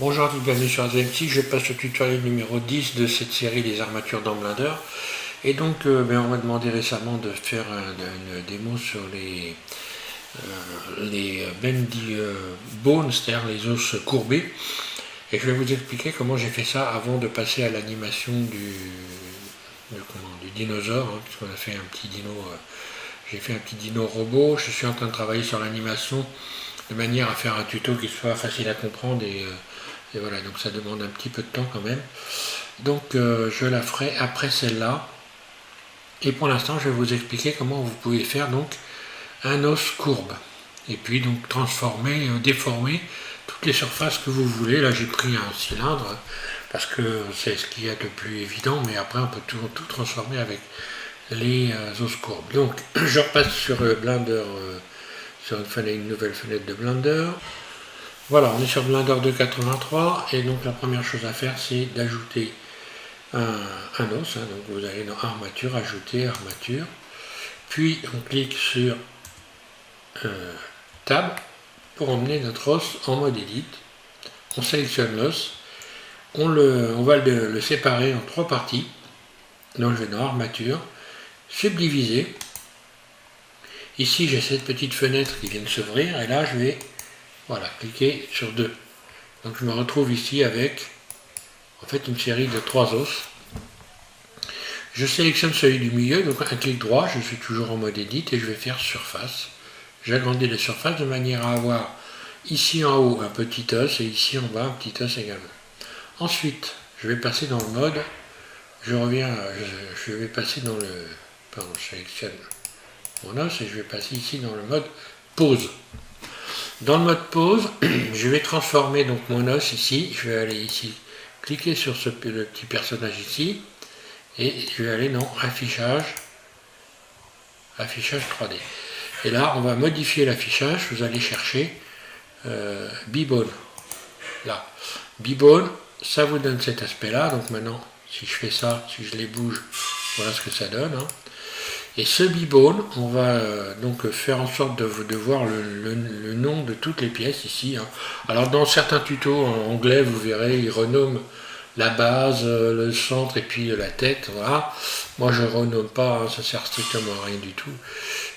Bonjour à tous, bienvenue sur AZMT. Je passe au tutoriel numéro 10 de cette série des armatures dans Blender. Et donc on m'a demandé récemment de faire une démo sur les bendy bones, c'est-à-dire les os courbés. Et je vais vous expliquer comment j'ai fait ça avant de passer à l'animation du dinosaure, hein, puisqu'on a fait un petit dino. J'ai fait un petit dino robot. Je suis en train de travailler sur l'animation de manière à faire un tuto qui soit facile à comprendre et voilà, donc ça demande un petit peu de temps quand même. Donc je la ferai après celle-là. Et pour l'instant, je vais vous expliquer comment vous pouvez faire donc un os courbe. Et puis donc transformer, déformer toutes les surfaces que vous voulez. Là j'ai pris un cylindre parce que c'est ce qu'il y a de plus évident, mais après on peut tout transformer avec les os courbes. Donc je repasse sur Blender, sur une nouvelle fenêtre de Blender. Voilà, on est sur Blender 2.83 et donc la première chose à faire c'est d'ajouter un os. Hein, donc vous allez dans armature, ajouter armature, puis on clique sur Tab pour emmener notre os en mode Edit. On sélectionne l'os, on va le séparer en trois parties. Donc je vais dans armature, subdiviser. Ici j'ai cette petite fenêtre qui vient de s'ouvrir et là je vais cliquer sur 2. Donc je me retrouve ici avec en fait une série de 3 os. Je sélectionne celui du milieu, donc un clic droit, je suis toujours en mode Edit et je vais faire surface. J'agrandis la surface de manière à avoir ici en haut un petit os et ici en bas un petit os également. Ensuite, je vais passer dans le mode, je vais passer dans le, pardon, je sélectionne mon os et je vais passer ici dans le mode pose. Dans le mode pose, je vais transformer donc mon os ici, je vais aller ici, cliquer sur le petit personnage ici, et je vais aller dans affichage 3D. Et là, on va modifier l'affichage, vous allez chercher B-Bone. Là, B-Bone, ça vous donne cet aspect-là, donc maintenant, si je fais ça, si je les bouge, voilà ce que ça donne. Hein. Et ce B-Bone, on va donc faire en sorte de voir le nom de toutes les pièces ici. Hein. Alors dans certains tutos en anglais, vous verrez, ils renomment la base, le centre et puis la tête. Voilà. Moi je ne renomme pas, hein, ça sert strictement à rien du tout.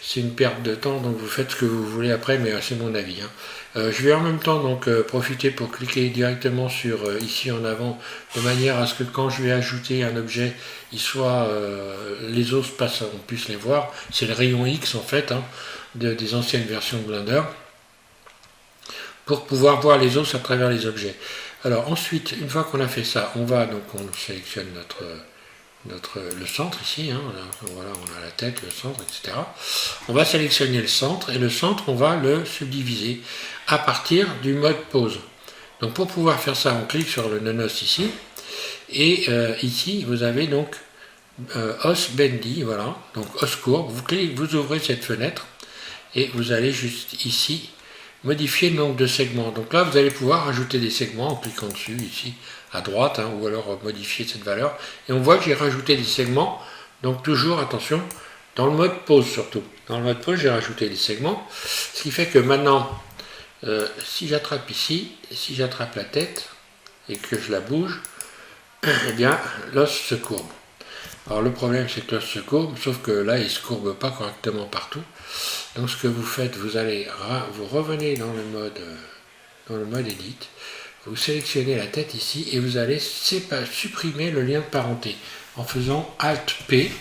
C'est une perte de temps, donc vous faites ce que vous voulez après, mais c'est mon avis. Hein. Je vais en même temps donc profiter pour cliquer directement sur ici en avant, de manière à ce que quand je vais ajouter un objet, les os passent, on puisse les voir. C'est le rayon X en fait, hein, des anciennes versions de Blender, pour pouvoir voir les os à travers les objets. Alors ensuite, une fois qu'on a fait ça, on sélectionne le centre ici, hein, voilà, on a la tête, le centre, etc. On va sélectionner le centre et le centre, on va le subdiviser à partir du mode pose. Donc pour pouvoir faire ça, on clique sur le nonos ici et ici vous avez donc os bendy, voilà, donc os courbe. Vous ouvrez cette fenêtre et vous allez juste ici modifier le nombre de segments. Donc là, vous allez pouvoir ajouter des segments en cliquant dessus, ici, à droite, hein, ou alors modifier cette valeur. Et on voit que j'ai rajouté des segments. Donc toujours, attention, dans le mode pause surtout. Dans le mode pause, j'ai rajouté des segments. Ce qui fait que maintenant, si j'attrape ici, si j'attrape la tête, et que je la bouge, eh bien, l'os se courbe. Alors le problème, c'est que l'os se courbe, sauf que là, il ne se courbe pas correctement partout. Donc ce que vous faites, vous revenez dans le mode Edit, vous sélectionnez la tête ici et vous allez supprimer le lien de parenté en faisant Alt P,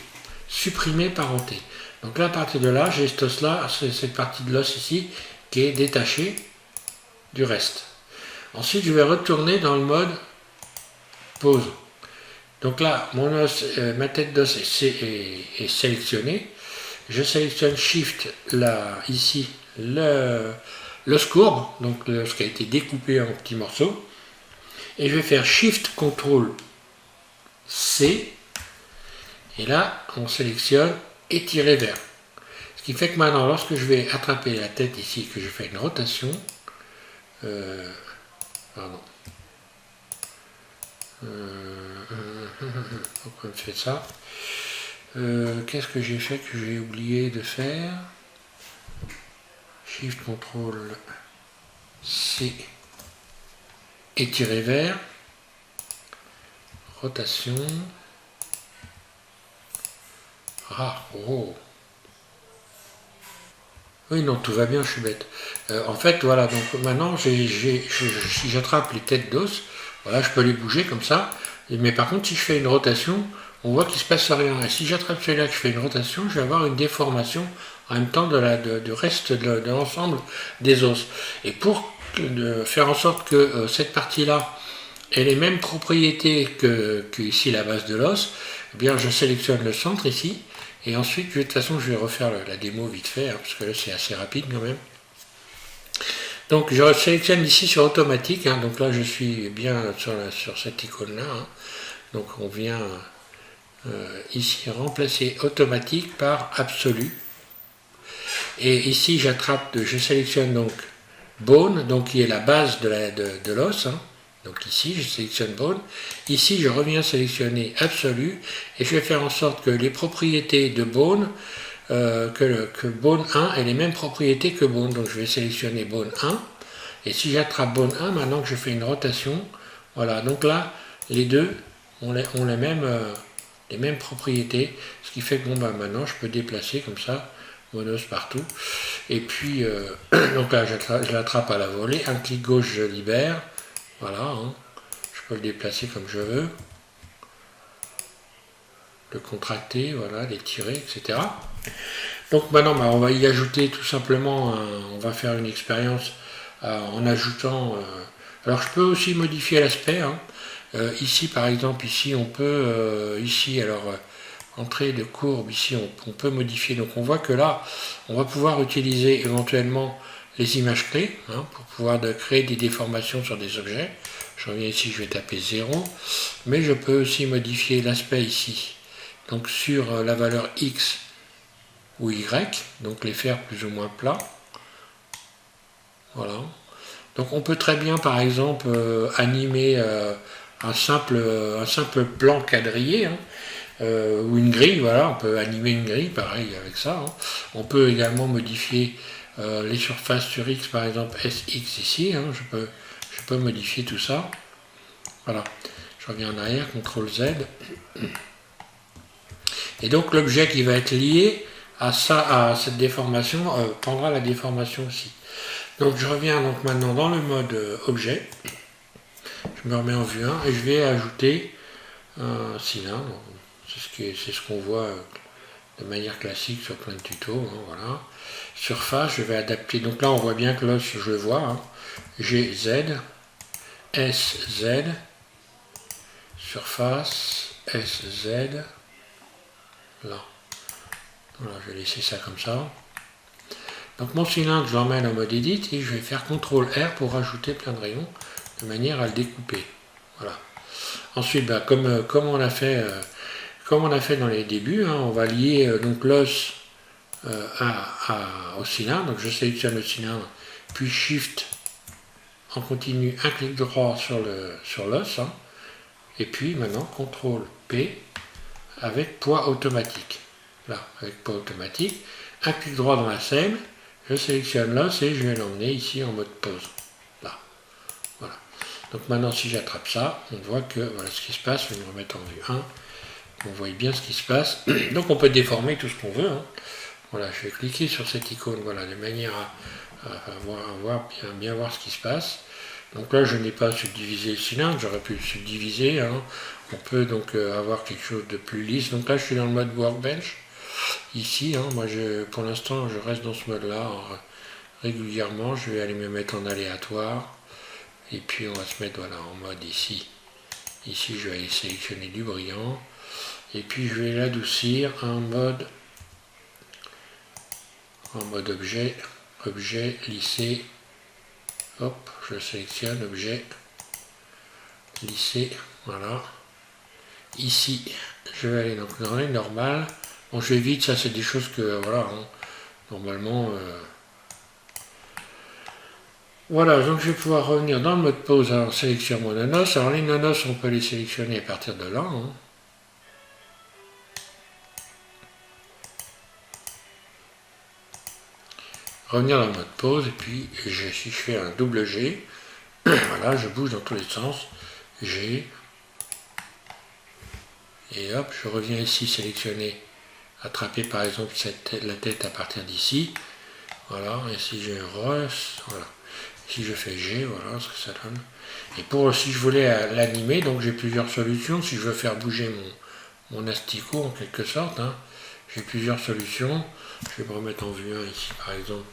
supprimer parenté. Donc là, à partir de là, j'ai cet os-là, cette partie de l'os ici qui est détachée du reste. Ensuite, je vais retourner dans le mode pose. Donc là, ma tête d'os est sélectionnée. Je sélectionne Shift, là, ici, l'os courbe, donc l'os qui a été découpé en petits morceaux. Et je vais faire Shift, CTRL, C. Et là, on sélectionne étirer vers. Ce qui fait que maintenant, lorsque je vais attraper la tête ici, que je fais une rotation, pardon. Pourquoi on fait ça? Qu'est-ce que j'ai fait que j'ai oublié de faire? Shift, CTRL, C, étirer vers, rotation, oh. Oui, non, tout va bien, je suis bête. En fait, voilà, donc maintenant, si j'attrape les têtes d'os, voilà, je peux les bouger comme ça, mais par contre, si je fais une rotation, on voit qu'il ne se passe rien. Et si j'attrape celui-là, que je fais une rotation, je vais avoir une déformation en même temps du reste de l'ensemble des os. Et pour faire en sorte que cette partie-là ait les mêmes propriétés que ici la base de l'os, eh bien, je sélectionne le centre ici, et ensuite, de toute façon, je vais refaire la démo vite fait, hein, parce que là, c'est assez rapide quand même. Donc, je sélectionne ici sur automatique. Hein, donc là, je suis bien sur cette icône-là. Hein. Donc, on vient ici remplacer automatique par absolu. Et ici, je sélectionne donc bone, donc qui est la base de l'os. Hein. Donc ici, je sélectionne bone. Ici, je reviens sélectionner absolu. Et je vais faire en sorte que les propriétés de bone, que bone 1 ait les mêmes propriétés que bone. Donc je vais sélectionner bone 1. Et si j'attrape bone 1, maintenant que je fais une rotation, voilà. Donc là, les deux ont les mêmes propriétés. Ce qui fait que bon, bah, maintenant, je peux déplacer comme ça mon os partout. Et puis, donc là, je l'attrape à la volée. Un clic gauche, je libère. Voilà, hein. Je peux le déplacer comme je veux, le contracter, voilà, l'étirer, etc. Donc maintenant, bah, on va y ajouter tout simplement, on va faire une expérience en ajoutant... alors je peux aussi modifier l'aspect. Hein. Ici, par exemple, ici on peut, entrée de courbe, ici on peut modifier. Donc on voit que là, on va pouvoir utiliser éventuellement les images clés, hein, pour pouvoir créer des déformations sur des objets. Je reviens ici, je vais taper 0, mais je peux aussi modifier l'aspect ici, donc sur la valeur X ou Y, donc les faire plus ou moins plats. Voilà. Donc on peut très bien, par exemple, animer un simple plan quadrillé, hein, ou une grille, voilà, on peut animer une grille, pareil avec ça. Hein. On peut également modifier les surfaces sur X, par exemple SX ici, hein, je peux modifier tout ça. Voilà, je reviens en arrière, CTRL Z. Et donc l'objet qui va être lié à cette déformation prendra la déformation aussi. Donc je reviens donc maintenant dans le mode objet. Je me remets en vue 1 et je vais ajouter un cylindre. C'est ce qu'on voit de manière classique sur plein de tutos. Hein, voilà. Surface, je vais adapter. Donc là, on voit bien que l'os, je le vois. Hein. J'ai Z, SZ, surface, SZ. Là. Voilà, je vais laisser ça comme ça. Donc mon cylindre, je l'emmène en mode edit et je vais faire CTRL R pour rajouter plein de rayons de manière à le découper. Voilà. Ensuite, bah, comme on a fait dans les débuts, hein, on va lier donc l'os au cylindre. Donc je sélectionne le cylindre, puis Shift en continu, un clic droit sur l'os, hein, et puis maintenant CTRL P avec poids automatique. Là, avec poids automatique, un clic droit dans la scène, je sélectionne l'os et je vais l'emmener ici en mode pause. Là. Voilà. Donc maintenant, si j'attrape ça, on voit que voilà ce qui se passe. Je vais me remettre en vue 1. On voit bien ce qui se passe. Donc on peut déformer tout ce qu'on veut. Hein. Voilà, je vais cliquer sur cette icône, voilà, de manière à bien voir ce qui se passe. Donc là, je n'ai pas subdivisé le cylindre, j'aurais pu le subdiviser. Hein. On peut donc avoir quelque chose de plus lisse. Donc là, je suis dans le mode workbench. Ici, hein, moi, pour l'instant, je reste dans ce mode-là. Régulièrement, je vais aller me mettre en aléatoire. Et puis, on va se mettre voilà, en mode ici. Ici, je vais aller sélectionner du brillant. Et puis, je vais l'adoucir en mode objet, lisser. Hop, je sélectionne objet, lisser, voilà. Ici, je vais aller donc dans les normales. Bon, je vais vite, ça c'est des choses que, voilà, hein, normalement... Voilà, donc je vais pouvoir revenir dans le mode pause en sélectionnant mon nanos. Alors les nanos, on peut les sélectionner à partir de là. Hein. Revenir dans le mode pause, et puis si je fais un double G, Voilà, je bouge dans tous les sens. G. Et hop, je reviens ici sélectionner, attraper par exemple la tête à partir d'ici. Voilà, et si j'ai voilà. Si je fais G, voilà ce que ça donne. Et pour si je voulais l'animer, donc j'ai plusieurs solutions. Si je veux faire bouger mon asticot en quelque sorte, hein, j'ai plusieurs solutions. Je vais me remettre en vue 1 ici par exemple.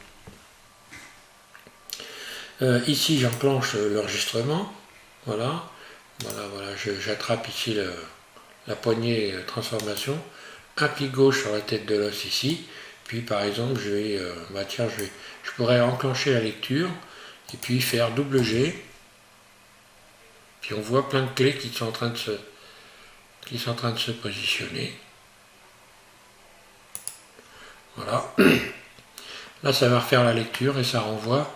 Ici j'enclenche l'enregistrement. Voilà. Voilà, j'attrape ici la poignée transformation. Un clic gauche sur la tête de l'os ici. Puis par exemple je vais, je pourrais enclencher la lecture et puis faire double G. Puis on voit plein de clés qui sont en train de se positionner. Voilà. Là ça va refaire la lecture et ça renvoie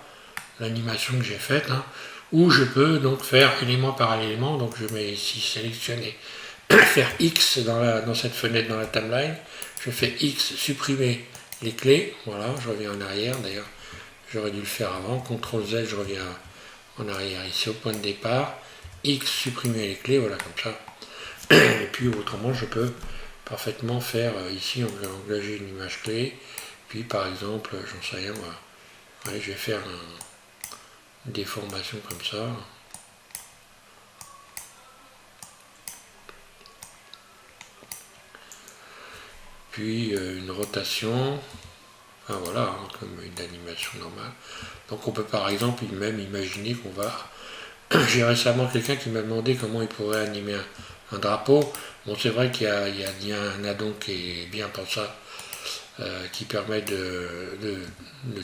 l'animation que j'ai faite. Hein, où je peux donc faire élément par élément. Donc je mets ici sélectionner, faire X dans cette fenêtre dans la timeline. Je fais X, supprimer les clés. Voilà, je reviens en arrière. D'ailleurs, j'aurais dû le faire avant. CTRL Z, je reviens en arrière ici au point de départ. X, supprimer les clés. Voilà, comme ça. Et puis autrement, je peux parfaitement faire ici, engager une image clé. Puis par exemple, j'en sais rien, moi. Ouais, je vais faire une déformation comme ça. Puis une rotation. Enfin voilà, hein, comme une animation normale. Donc on peut par exemple même imaginer qu'on va... J'ai récemment quelqu'un qui m'a demandé comment il pourrait animer un drapeau. Bon, c'est vrai qu'il y a un addon qui est bien pour ça, qui permet le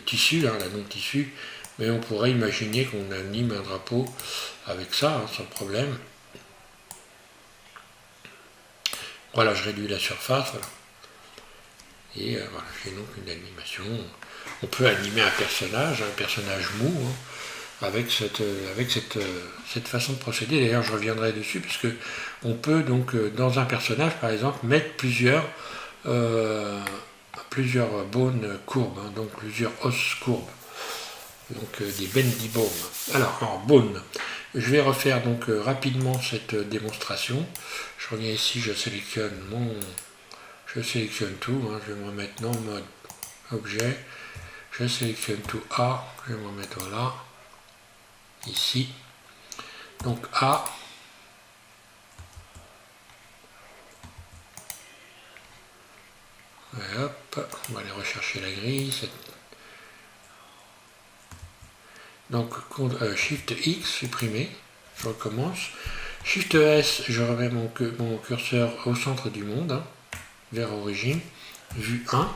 tissu, hein, l'addon de tissu, mais on pourrait imaginer qu'on anime un drapeau avec ça, hein, sans problème. Voilà, je réduis la surface, voilà. Et voilà, j'ai donc une animation. On peut animer un personnage mou, hein, avec cette façon de procéder. D'ailleurs, je reviendrai dessus, puisque on peut donc, dans un personnage, par exemple, mettre plusieurs bones courbes, hein, donc plusieurs os courbes. Donc des bendy bones. Alors, en bones, je vais refaire donc rapidement cette démonstration. Je reviens ici, je sélectionne tout, hein, je vais me remettre dans le mode objet, je sélectionne tout A, je vais me remettre voilà, ici, donc A, et hop, on va aller rechercher la grille, donc Shift X, supprimer, je recommence, Shift S, je remets mon curseur au centre du monde, hein, vers origine, vue 1,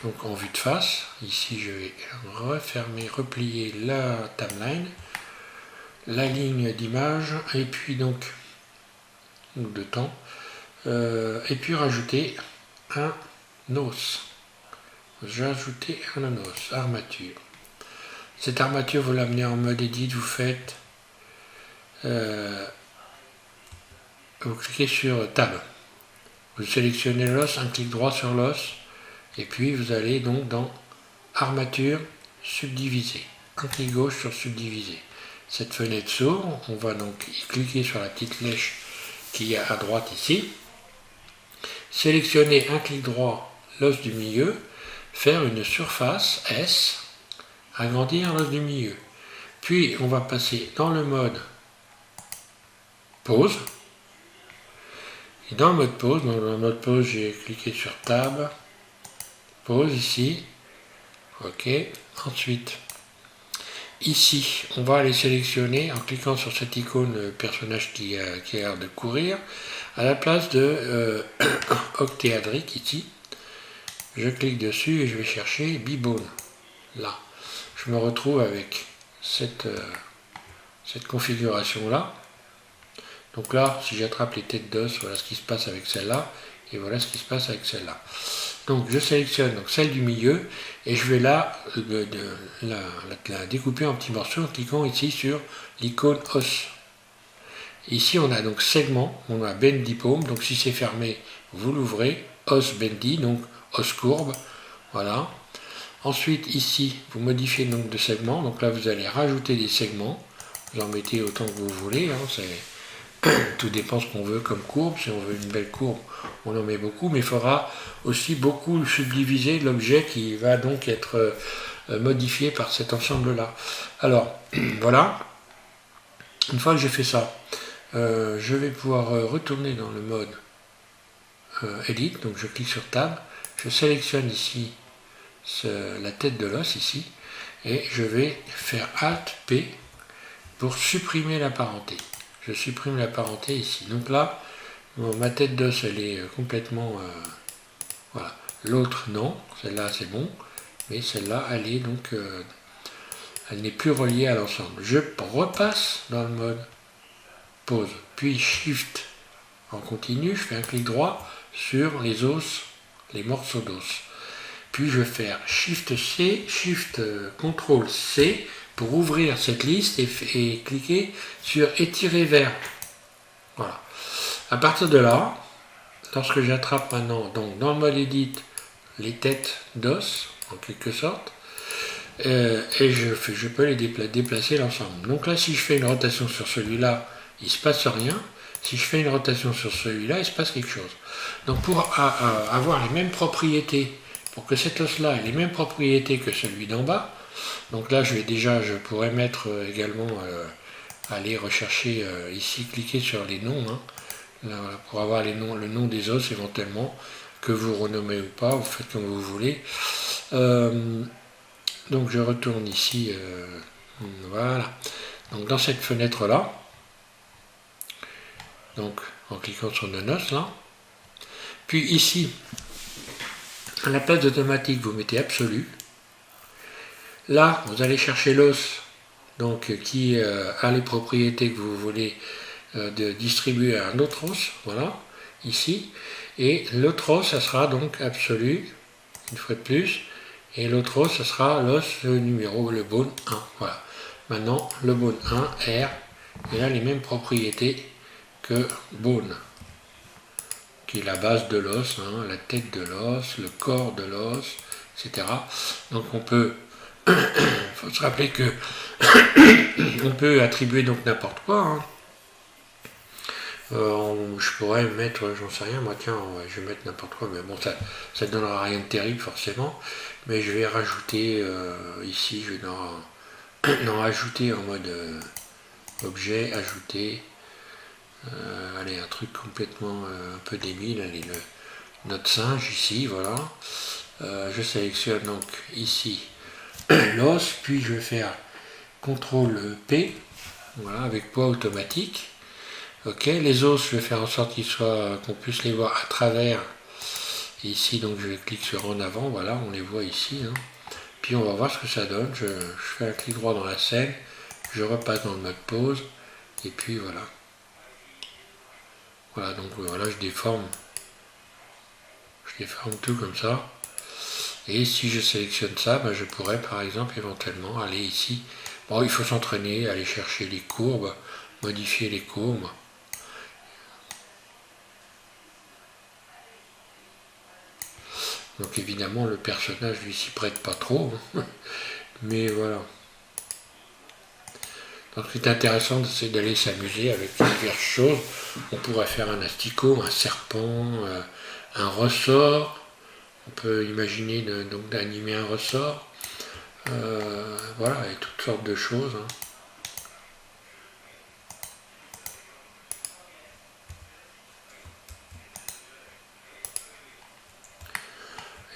donc en vue de face. Ici je vais refermer, replier la timeline, la ligne d'image, et puis donc de temps, et puis rajouter un os. J'ai ajouté un os, armature. Cette armature, vous l'amenez en mode edit, vous faites, vous cliquez sur tab. Vous sélectionnez l'os, un clic droit sur l'os, et puis vous allez donc dans armature, subdiviser. Un clic gauche sur subdiviser. Cette fenêtre s'ouvre, on va donc cliquer sur la petite flèche qui est à droite ici. Sélectionner un clic droit l'os du milieu, faire une surface S, agrandir l'os du milieu. Puis on va passer dans le mode pause. Et dans le mode pause, j'ai cliqué sur Tab, pause ici, ok. Ensuite, ici, on va aller sélectionner en cliquant sur cette icône personnage qui a l'air de courir, à la place de octéadrique ici. Je clique dessus et je vais chercher Bibone. Là, je me retrouve avec cette configuration là. Donc là, si j'attrape les têtes d'os, voilà ce qui se passe avec celle-là, et voilà ce qui se passe avec celle-là. Donc je sélectionne donc celle du milieu, et je vais là la découper en petits morceaux en cliquant ici sur l'icône os. Ici on a donc segment, on a bendy paume, donc si c'est fermé, vous l'ouvrez, os bendy, donc os courbe, voilà. Ensuite ici, vous modifiez le nombre de segments, donc là vous allez rajouter des segments, Vous en mettez autant que vous voulez, hein, tout dépend ce qu'on veut comme courbe. Si on veut une belle courbe, on en met beaucoup, mais il faudra aussi beaucoup subdiviser l'objet qui va donc être modifié par cet ensemble-là. Alors, voilà. Une fois que j'ai fait ça, je vais pouvoir retourner dans le mode Edit. Donc je clique sur Tab, je sélectionne ici la tête de l'os ici, et je vais faire Alt P pour supprimer la parenté. Je supprime la parenté ici. Donc là, ma tête d'os elle est complètement voilà. L'autre non, celle-là c'est bon, mais celle-là elle est donc elle n'est plus reliée à l'ensemble. Je repasse dans le mode pause, puis Shift en continu, je fais un clic droit sur les os, les morceaux d'os. Puis je vais faire Shift C, Shift CTRL C pour ouvrir cette liste et cliquer sur étirer vers. Voilà. À partir de là, lorsque j'attrape maintenant donc dans le mode Edit les têtes d'os en quelque sorte, et je peux les déplacer l'ensemble. Donc là, si je fais une rotation sur celui-là, il ne se passe rien. Si je fais une rotation sur celui-là, il se passe quelque chose. Donc pour avoir les mêmes propriétés, pour que cet os-là ait les mêmes propriétés que celui d'en bas, donc là je pourrais mettre également, aller rechercher ici, cliquer sur les noms, hein, là, pour avoir le nom des os éventuellement, que vous renommez ou pas, vous faites comme vous voulez. Donc je retourne ici, voilà. Donc dans cette fenêtre là, donc en cliquant sur le os là, puis ici, à la place d'automatique, vous mettez absolu. Là, vous allez chercher l'os, donc qui a les propriétés que vous voulez de distribuer à un autre os, voilà, ici. Et l'autre os, ça sera donc absolu, une fois de plus. Et l'autre os, ce sera l'os numéro, le bone 1. Voilà. Maintenant, le bone 1, R, il a les mêmes propriétés que bone, qui est la base de l'os, hein, la tête de l'os, le corps de l'os, etc. Donc on peut, faut se rappeler que on peut attribuer donc n'importe quoi. Hein. Je pourrais mettre, j'en sais rien, moi tiens, je vais mettre n'importe quoi, mais bon, ça ne donnera rien de terrible forcément, mais je vais rajouter ici, je vais en rajouter en mode objet, ajouter, allez, un truc complètement un peu débile, allez, notre singe ici, voilà, je sélectionne donc ici l'os, puis je vais faire CTRL P, voilà, avec poids automatique. Ok, les os, je vais faire en sorte qu'on puisse les voir à travers. Et ici, donc je clique sur en avant, voilà, on les voit ici. Hein. Puis on va voir ce que ça donne. Je fais un clic droit dans la scène, je repasse dans le mode pause, et puis voilà. Voilà, donc voilà, je déforme tout comme ça. Et si je sélectionne ça, ben, je pourrais par exemple éventuellement aller ici. Bon, il faut s'entraîner, aller chercher les courbes, modifier les courbes. Donc évidemment le personnage lui s'y prête pas trop, mais voilà. Donc ce qui est intéressant, c'est d'aller s'amuser avec diverses choses. On pourrait faire un asticot, un serpent, un ressort. On peut imaginer donc d'animer un ressort. Voilà, et toutes sortes de choses. Hein.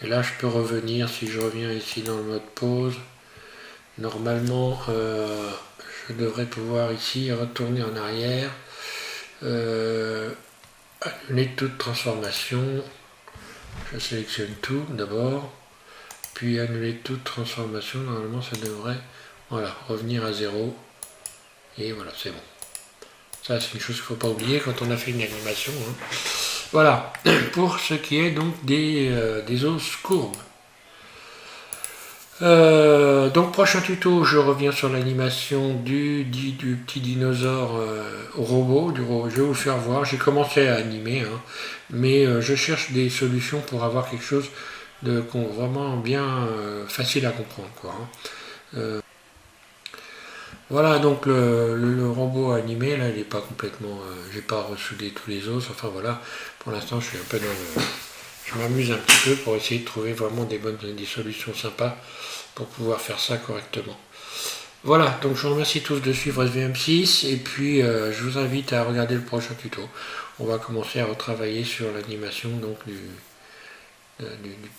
Et là, je peux revenir, si je reviens ici dans le mode pause, normalement, je devrais pouvoir ici retourner en arrière, annuler toute transformation, je sélectionne tout d'abord, puis annuler toute transformation, normalement ça devrait, voilà, revenir à 0, et voilà, c'est bon. Ça, c'est une chose qu'il ne faut pas oublier quand on a fait une animation. Hein. Voilà, pour ce qui est donc des os courbes. Donc prochain tuto, je reviens sur l'animation du petit dinosaure robot. Je vais vous le faire voir. J'ai commencé à animer, hein, mais je cherche des solutions pour avoir quelque chose de vraiment bien facile à comprendre, quoi, hein. Voilà, donc le robot animé, là, il n'est pas complètement... j'ai pas ressoudé tous les os, enfin voilà. Pour l'instant, je suis un peu dans le... Je m'amuse un petit peu pour essayer de trouver vraiment des solutions sympas pour pouvoir faire ça correctement. Voilà, donc je vous remercie tous de suivre SVM6 et puis je vous invite à regarder le prochain tuto. On va commencer à retravailler sur l'animation donc du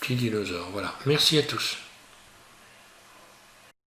petit dinosaure. Voilà, merci à tous.